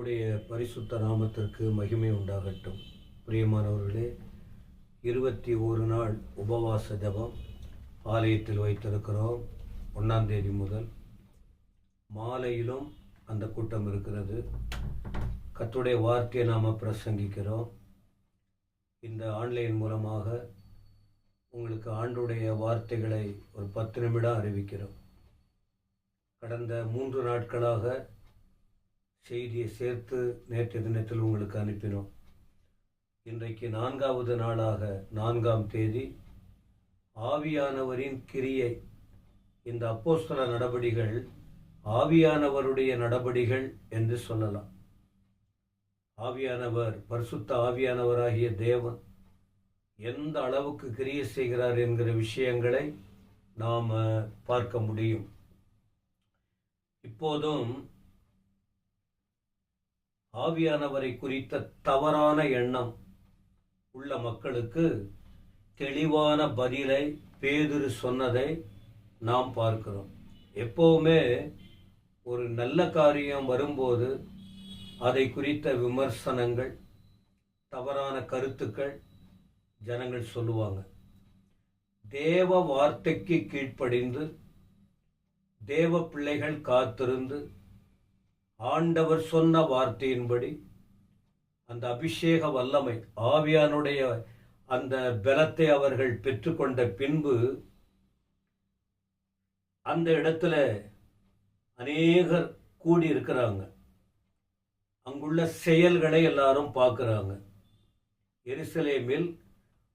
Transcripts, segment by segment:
கர்த்தருடைய பரிசுத்த நாமத்திற்கு மகிமை உண்டாகட்டும். பிரியமானவர்களே, 21 நாள் உபவாச ஜபம் ஆலயத்தில் வைத்திருக்கிறோம். 1ஆம் தேதி முதல் மாலையிலும் அந்த கூட்டம் இருக்கிறது. கர்த்தருடைய வார்த்தையை நாம் பிரசங்கிக்கிறோம். இந்த ஆன்லைன் மூலமாக உங்களுக்கு ஆண்டுடைய வார்த்தைகளை ஒரு 10 நிமிடம் அறிவிக்கிறோம். கடந்த 3 நாட்களாக செய்தியை சேர்த்து நேற்று தினத்தில் உங்களுக்கு அனுப்பினோம். இன்றைக்கு 4வது நாளாக 4ஆம் தேதி ஆவியானவரின் கிரியை. இந்த அப்போஸ்தல நடபடிகள் ஆவியானவருடைய நடபடிகள் என்று சொல்லலாம். ஆவியானவர், பரிசுத்த ஆவியானவராகிய தேவன் எந்த அளவுக்கு கிரியை செய்கிறார் என்கிற விஷயங்களை நாம் பார்க்க முடியும். இப்போதும் ஆவியானவரை குறித்த தவறான எண்ணம் உள்ள மக்களுக்கு தெளிவான பதிலை பேதுரு சொன்னதை நாம் பார்க்கிறோம். எப்போவுமே ஒரு நல்ல காரியம் வரும்போது அதை குறித்த விமர்சனங்கள், தவறான கருத்துக்கள் ஜனங்கள் சொல்லுவாங்க. தேவ வார்த்தைக்கு கீழ்ப்படிந்து தேவ பிள்ளைகள் காத்திருந்து ஆண்டவர் சொன்ன வார்த்தையின்படி அந்த அபிஷேக வல்லமை, ஆவியானுடைய அந்த பலத்தை அவர்கள் பெற்றுக்கொண்ட பின்பு அந்த இடத்துல அநேகர் கூடி இருக்கிறாங்க. அங்குள்ள செயல்களை எல்லாரும் பார்க்கிறாங்க. எருசலேமில்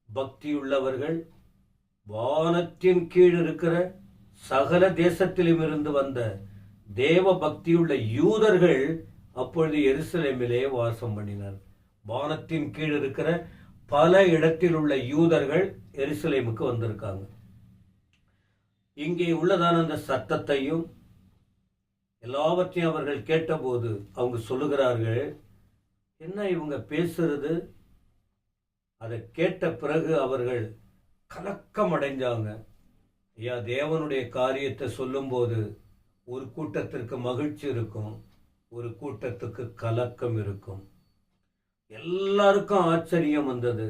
பக்தியுள்ளவர்கள், வானத்தின் கீழ் இருக்கிற சகல தேசத்திலும் இருந்து வந்த தேவ பக்தியுள்ள யூதர்கள் அப்பொழுது எருசலேமிலே வாசம் பண்ணினார். வானத்தின் கீழ் இருக்கிற பல இடத்தில் உள்ள யூதர்கள் எருசலேமுக்கு வந்திருக்காங்க. இங்கே உள்ளதான அந்த சத்தத்தையும் எல்லாவற்றையும் அவர்கள் கேட்டபோது அவங்க சொல்லுகிறார்கள், என்ன இவங்க பேசுறது? அதை கேட்ட பிறகு அவர்கள் கலக்கம் அடைஞ்சாங்க. ஐயா, தேவனுடைய காரியத்தை சொல்லும்போது ஒரு கூட்டத்திற்கு மகிழ்ச்சி இருக்கும், ஒரு கூட்டத்துக்கு கலக்கம் இருக்கும். எல்லாருக்கும் ஆச்சரியம் வந்தது.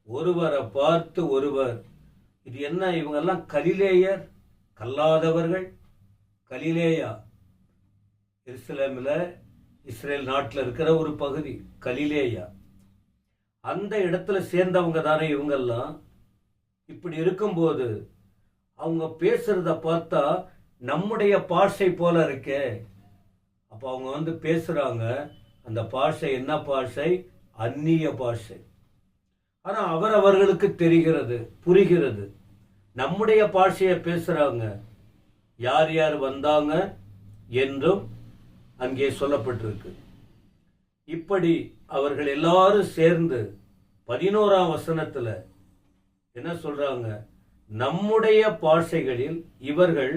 ஒருவரை பார்த்து ஒருவர், இது என்ன இவங்கெல்லாம் கலிலேயர், கல்லாதவர்கள்? கலிலேயா எருசலேமில், இஸ்ரேல் நாட்டில் இருக்கிற ஒரு பகுதி கலிலேயா. அந்த இடத்துல சேர்ந்தவங்க தானே இவங்கெல்லாம். இப்படி இருக்கும்போது அவங்க பேசுறத பார்த்தா நம்முடைய பாஷை போல இருக்கே. அப்போ அவங்க பேசுறாங்க. அந்த பாஷை என்ன பாஷை? அந்நிய பாஷை. ஆனா அவர்களுக்கு தெரிகிறது, புரிகிறது. நம்முடைய பாஷையை பேசுறாங்க. யார் யார் வந்தாங்க என்றும் அங்கே சொல்லப்பட்டிருக்கு. இப்படி அவர்கள் எல்லாரும் சேர்ந்து 11ஆம் வசனத்துல என்ன சொல்றாங்க? நம்முடைய பாஷைகளில் இவர்கள்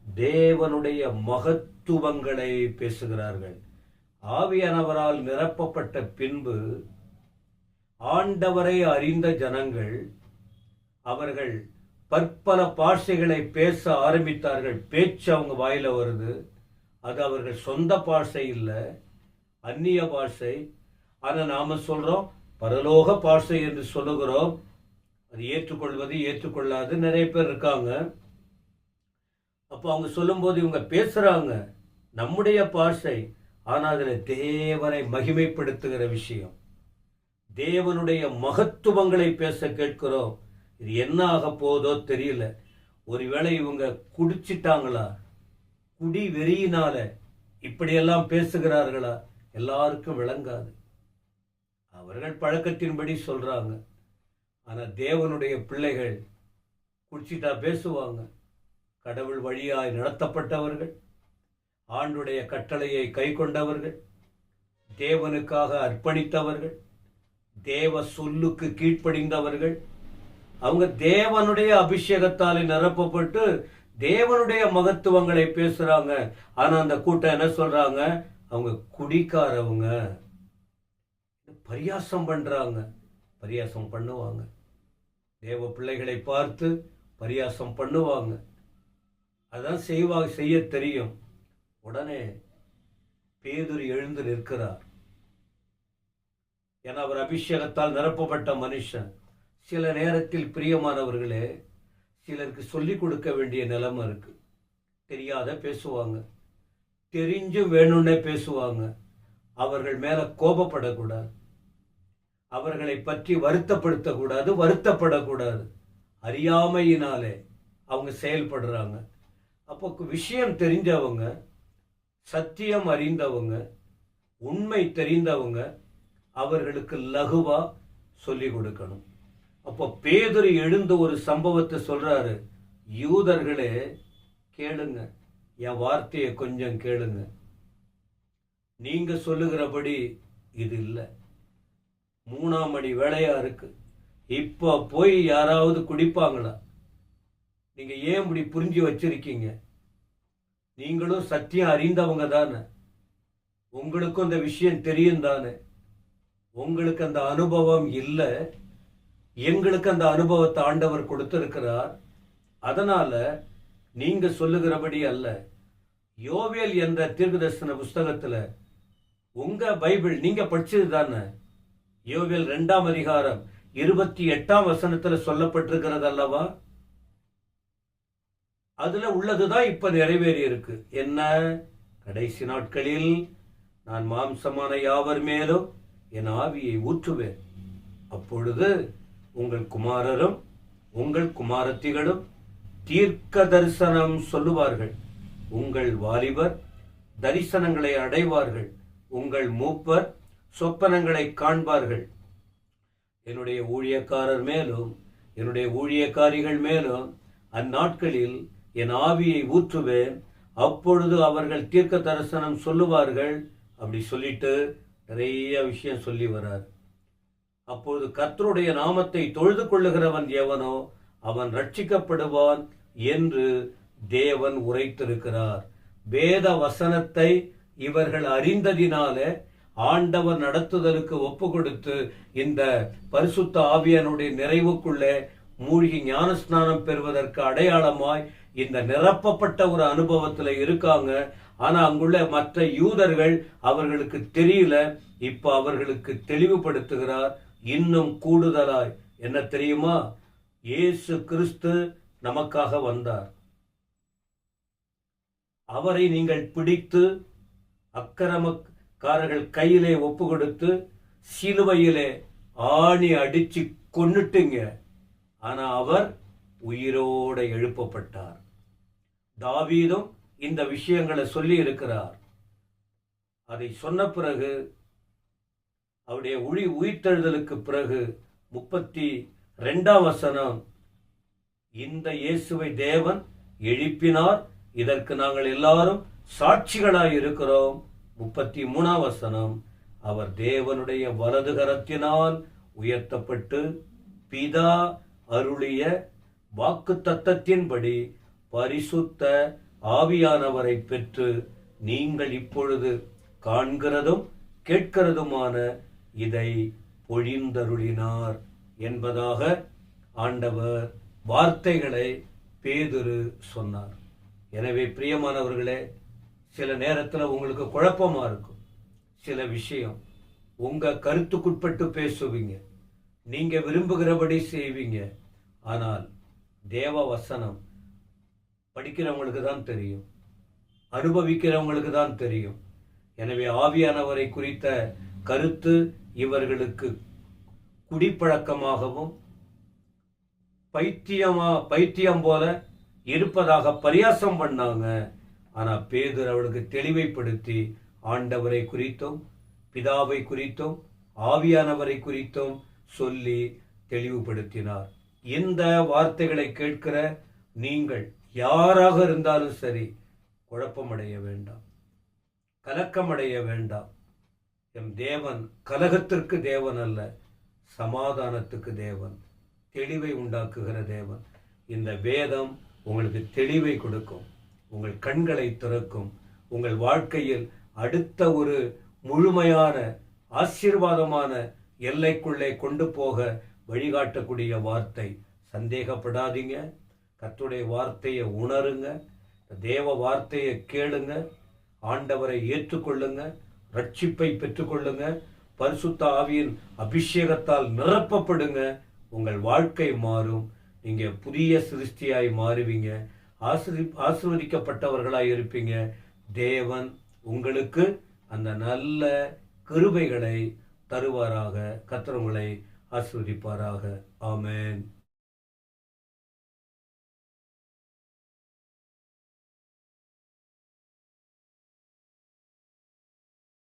தேவனுடைய மகத்துவங்களை பேசுகிறார்கள். ஆவியானவரால் நிரப்பப்பட்ட பின்பு ஆண்டவரை அறிந்த ஜனங்கள் அவர்கள் பற்பல பாஷைகளை பேச ஆரம்பித்தார்கள். பேச்சு அவங்க வாயில வருது. அது அவர்கள் சொந்த பாஷை இல்லை, அந்நிய பாஷை. ஆனா நாம சொல்றோம் பரலோக பாஷை என்று சொல்லுகிறோம். அது ஏற்றுக்கொள்வது ஏற்றுக்கொள்ளாது நிறைய பேர் இருக்காங்க. அப்போ அவங்க சொல்லும்போது இவங்க பேசுறாங்க நம்முடைய பாஷை, ஆனால் அதில் தேவனை மகிமைப்படுத்துகிற விஷயம், தேவனுடைய மகத்துவங்களை பேச கேட்கிறோம். இது என்ன ஆக போதோ தெரியல. ஒருவேளை இவங்க குடிச்சிட்டாங்களா, குடி வெறியினால இப்படியெல்லாம் பேசுகிறார்களா? எல்லாருக்கும் விளங்காது. அவர்கள் பழக்கத்தின்படி சொல்றாங்க. ஆனா தேவனுடைய பிள்ளைகள் குடிச்சிட்டா பேசுவாங்க. கடவுள் வழியாய் நடத்தப்பட்டவர்கள், ஆண்டுடைய கட்டளையை கை கொண்டவர்கள், தேவனுக்காக அர்ப்பணித்தவர்கள், தேவ சொல்லுக்கு கீழ்ப்படிந்தவர்கள், அவங்க தேவனுடைய அபிஷேகத்தால் நிரப்பப்பட்டு தேவனுடைய மகத்துவங்களை பேசுறாங்க. ஆனா அந்த கூட்டம் என்ன சொல்றாங்க? அவங்க குடிக்காரவங்க, பரியாசம் பண்றாங்க. பரியாசம் பண்ணுவாங்க. தேவ பிள்ளைகளை பார்த்து பரியாசம் பண்ணுவாங்க. அதான் செய்ய தெரியும். உடனே பேதுரு எழுந்து நிற்கிறார். ஏன்னா அவர் அபிஷேகத்தால் நிரப்பப்பட்ட மனுஷன். சில நேரத்தில் பிரியமானவர்களே, சிலருக்கு சொல்லிக் கொடுக்க வேண்டிய நிலைமை இருக்கு. தெரியாத பேசுவாங்க, தெரிஞ்சும் வேணும்னே பேசுவாங்க. அவர்கள் மேல கோபப்படக்கூடாது, அவர்களை பற்றி வருத்தப்படுத்தக்கூடாது, வருத்தப்படக்கூடாது. அறியாமையினாலே அவங்க செயல்படுறாங்க. அப்போ விஷயம் தெரிஞ்சவங்க, சத்தியம் அறிந்தவங்க, உண்மை தெரிந்தவங்க அவர்களுக்கு லகுவா சொல்லி கொடுக்கணும். அப்போ பேதுரு எழுந்து ஒரு சம்பவத்தை சொல்றாரு. யூதர்களே கேளுங்க, என் வார்த்தையை கொஞ்சம் கேளுங்க. நீங்க சொல்லுகிறபடி இது இல்லை, 3ஆம் மணி வேலையா இருக்கு. இப்போ போய் யாராவது குடிப்பாங்களா? நீங்க ஏன் இப்படி புரிஞ்சு வச்சிருக்கீங்க? நீங்களும் சத்தியம் அறிந்தவங்க தானே, உங்களுக்கும் இந்த விஷயம் தெரியும் தானே. உங்களுக்கு அந்த அனுபவம் இல்லை, எங்களுக்கு அந்த அனுபவத்தை ஆண்டவர் கொடுத்திருக்கிறார். அதனால நீங்க சொல்லுகிறபடி அல்ல. யோவேல் என்ற தீர்க்கதரிசன புஸ்தகத்துல, உங்க பைபிள் நீங்க படிச்சது தானே, யோவேல் 2ஆம் அதிகாரம் 28ஆம் வசனத்துல சொல்லப்பட்டிருக்கிறது அல்லவா? அதுல உள்ளதுதான் இப்ப நிறைவேறி இருக்கு. என்ன? கடைசி நாட்களில் நான் மாம்சமான யாவர் மேலும் என் ஆவியை ஊற்றுவேன். அப்பொழுது உங்கள் குமாரரும் உங்கள் குமாரத்திகளும் தீர்க்க தரிசனம் சொல்லுவார்கள். உங்கள் வாலிபர் தரிசனங்களை அடைவார்கள். உங்கள் மூப்பர் சொப்பனங்களை காண்பார்கள். என்னுடைய ஊழியக்காரர் மேலும் என்னுடைய ஊழியக்காரிகள் மேலும் அந்நாட்களில் என் ஆவியை ஊற்றுவேன். அப்பொழுது அவர்கள் தீர்க்க தரிசனம் சொல்லுவார்கள். அப்படி சொல்லிட்டு நிறைய விஷயம் சொல்லி வரார். அப்பொழுது கர்த்தருடைய நாமத்தை தொழுது கொள்ளுகிறவன் எவனோ அவன் ரட்சிக்கப்படுவான் என்று தேவன் உரைத்திருக்கிறார். வேத வசனத்தை இவர்கள் அறிந்ததினால ஆண்டவர் நடத்துதலுக்கு ஒப்பு கொடுத்து இந்த பரிசுத்த ஆவியானுடைய நிறைவுக்குள்ளே மூழ்கி ஞானஸ்நானம் பெறுவதற்கு அடையாளமாய் இந்த நிரப்பப்பட்ட ஒரு அனுபவத்தில் இருக்காங்க. ஆனா அங்குள்ள மற்ற யூதர்கள் அவர்களுக்கு தெரியல. இப்ப அவர்களுக்கு தெளிவுபடுத்துகிறார். இன்னும் கூடுதலாய் என்ன தெரியுமா? இயேசு கிறிஸ்து நமக்காக வந்தார். அவரை நீங்கள் பிடித்து அக்கிரமக்காரர்கள் கையிலே ஒப்பு கொடுத்து சிலுவையிலே ஆணி அடிச்சு கொன்னுட்டீங்க. ஆனா அவர் உயிரோட எழுப்பப்பட்டார். தாவீதும் இந்த விஷயங்களை சொல்லி இருக்கிறார். அதை சொன்ன பிறகு அவருடைய உயிர்த்தெழுதலுக்கு பிறகு 32ஆம் வசனம், இந்த இயேசுவை தேவன் எழுப்பினார், இதற்கு நாங்கள் எல்லாரும் சாட்சிகளாய் இருக்கிறோம். 33ஆம் வசனம், அவர் தேவனுடைய வலது கரத்தினால் உயர்த்தப்பட்டு பிதா அருளிய வாக்கு தத்தத்தின்படி பரிசுத்த ஆவியானவரை பெற்று நீங்கள் இப்பொழுது காண்கிறதும் கேட்கிறதுமான இதை பொழிந்தருளினார் என்பதாக ஆண்டவர் வார்த்தைகளை பேதுரு சொன்னார். எனவே பிரியமானவர்களே, சில நேரத்தில் உங்களுக்கு குழப்பமா இருக்கும். சில விஷயம் உங்க கருத்துக்குட்பட்டு பேசுவீங்க, நீங்க விரும்புகிறபடி செய்வீங்க. ஆனால் தேவ வசனம் படிக்கிறவங்களுக்கு தான் தெரியும், அனுபவிக்கிறவங்களுக்கு தான் தெரியும். எனவே ஆவியானவரை குறித்த கருத்து இவர்களுக்கு குடிப்பழக்கமாகவும் பைத்தியம் போல இருப்பதாக பரியாசம் பண்ணாங்க. ஆனா பேதுரு அவளுக்கு தெளிவைப்படுத்தி ஆண்டவரை குறித்தும் பிதாவை குறித்தும் ஆவியானவரை குறித்தும் சொல்லி தெளிவுபடுத்தினார். இந்த வார்த்தைகளை கேட்கிற நீங்கள் யாராக இருந்தாலும் சரி, குழப்பமடைய வேண்டாம், கலக்கமடைய வேண்டாம். எம் தேவன் கலகத்திற்கு தேவன் அல்ல, சமாதானத்துக்கு தேவன், தெளிவை உண்டாக்குகிற தேவன். இந்த வேதம் உங்களுக்கு தெளிவை கொடுக்கும், உங்கள் கண்களை திறக்கும், உங்கள் வாழ்க்கையில் அடுத்த ஒரு முழுமையான ஆசீர்வாதமான எல்லைக்குள்ளே கொண்டு போக வழிகாட்டக்கூடிய வார்த்தை. சந்தேகப்படாதீங்க, கர்த்தருடைய வார்த்தையை உணருங்க, தேவ வார்த்தையை கேளுங்க, ஆண்டவரை ஏற்றுக்கொள்ளுங்க, ரட்சிப்பை பெற்றுக்கொள்ளுங்க, பரிசுத்த ஆவியின் அபிஷேகத்தால் நிரப்பப்படுங்க. உங்கள் வாழ்க்கை மாறும். நீங்க புதிய சிருஷ்டியாய் மாறுவீங்க. ஆசீர்வதிக்கப்பட்டவர்களாய் இருப்பீங்க. தேவன் உங்களுக்கு அந்த நல்ல கிருபைகளை தருவாராக. கர்த்தர் உங்களை ஆசீர்வதிப்பாராக. ஆமென்.